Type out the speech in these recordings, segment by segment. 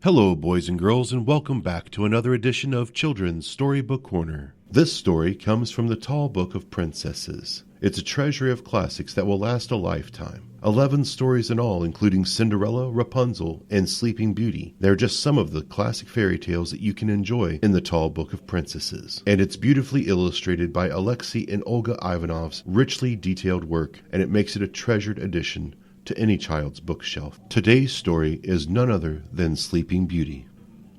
Hello, boys and girls, and welcome back to another edition of Children's Storybook Corner. This story comes from the Tall Book of Princesses. It's a treasury of classics that will last a lifetime. 11 stories in all, including Cinderella, Rapunzel, and Sleeping Beauty. They're just some of the classic fairy tales that you can enjoy in the Tall Book of Princesses. And it's beautifully illustrated by Alexei and Olga Ivanov's richly detailed work, and it makes it a treasured addition to any child's bookshelf. Today's story is none other than Sleeping Beauty.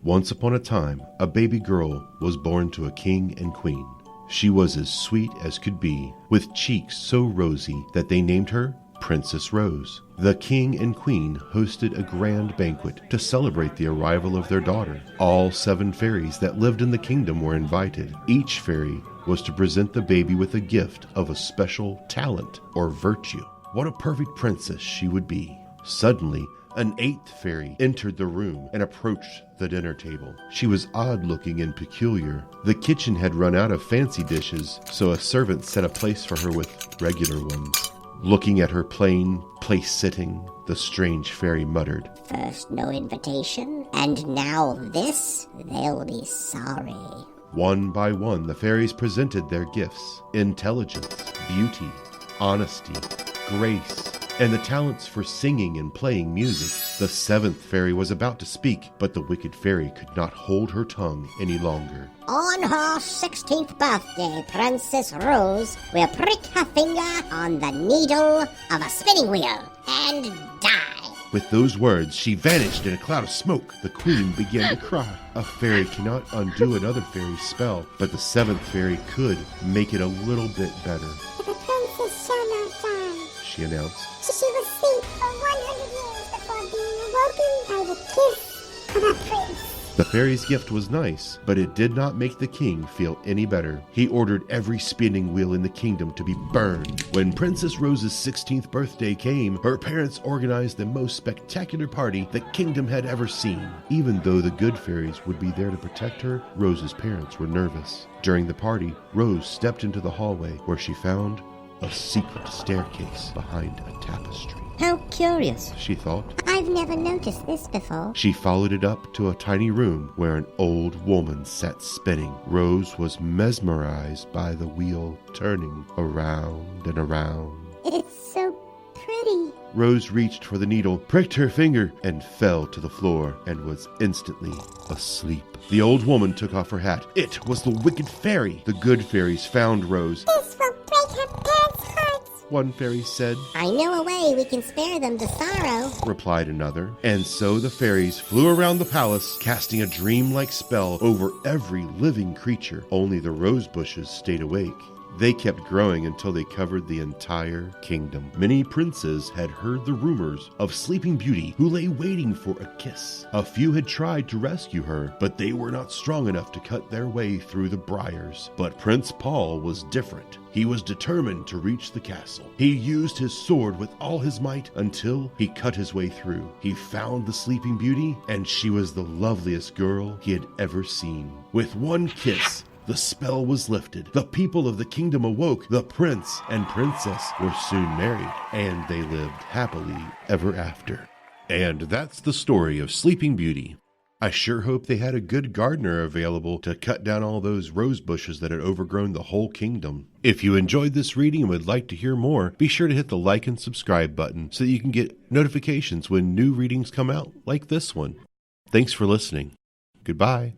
Once upon a time, a baby girl was born to a king and queen. She was as sweet as could be, with cheeks so rosy that they named her Princess Rose. The king and queen hosted a grand banquet to celebrate the arrival of their daughter. All 7 fairies that lived in the kingdom were invited. Each fairy was to present the baby with a gift of a special talent or virtue. What a perfect princess she would be. Suddenly, an 8th fairy entered the room and approached the dinner table. She was odd-looking and peculiar. The kitchen had run out of fancy dishes, so a servant set a place for her with regular ones. Looking at her plain place-sitting, the strange fairy muttered, "First no invitation, and now this? They'll be sorry." One by one, the fairies presented their gifts: intelligence, beauty, honesty, grace, and the talents for singing and playing music. The 7th fairy was about to speak, but the wicked fairy could not hold her tongue any longer. "On her 16th birthday, Princess Rose will prick her finger on the needle of a spinning wheel and die." With those words, she vanished in a cloud of smoke. The queen began to cry. A fairy cannot undo another fairy's spell, but the 7th fairy could make it a little bit better. "The princess shall not die," she announced. "She will sleep for 100 years before being awoken by the kiss of a prince." The fairy's gift was nice, but it did not make the king feel any better. He ordered every spinning wheel in the kingdom to be burned. When Princess Rose's 16th birthday came, her parents organized the most spectacular party the kingdom had ever seen. Even though the good fairies would be there to protect her, Rose's parents were nervous. During the party, Rose stepped into the hallway where she found a secret staircase behind a tapestry. "How curious," she thought. "I've never noticed this before." She followed it up to a tiny room where an old woman sat spinning. Rose was mesmerized by the wheel turning around and around. "It's so pretty." Rose reached for the needle, pricked her finger, and fell to the floor and was instantly asleep. The old woman took off her hat. It was the wicked fairy. The good fairies found Rose. "This will break her parents' hearts," one fairy said. "I know a way we can spare them to sorrow," replied another. And so the fairies flew around the palace, casting a dreamlike spell over every living creature. Only the rose bushes stayed awake. They kept growing until they covered the entire kingdom. Many princes had heard the rumors of Sleeping Beauty, who lay waiting for a kiss. A few had tried to rescue her, but they were not strong enough to cut their way through the briars. But Prince Paul was different. He was determined to reach the castle. He used his sword with all his might until he cut his way through. He found the Sleeping Beauty, and she was the loveliest girl he had ever seen. With one kiss, the spell was lifted. The people of the kingdom awoke. The prince and princess were soon married, and they lived happily ever after. And that's the story of Sleeping Beauty. I sure hope they had a good gardener available to cut down all those rose bushes that had overgrown the whole kingdom. If you enjoyed this reading and would like to hear more, be sure to hit the like and subscribe button so that you can get notifications when new readings come out, like this one. Thanks for listening. Goodbye.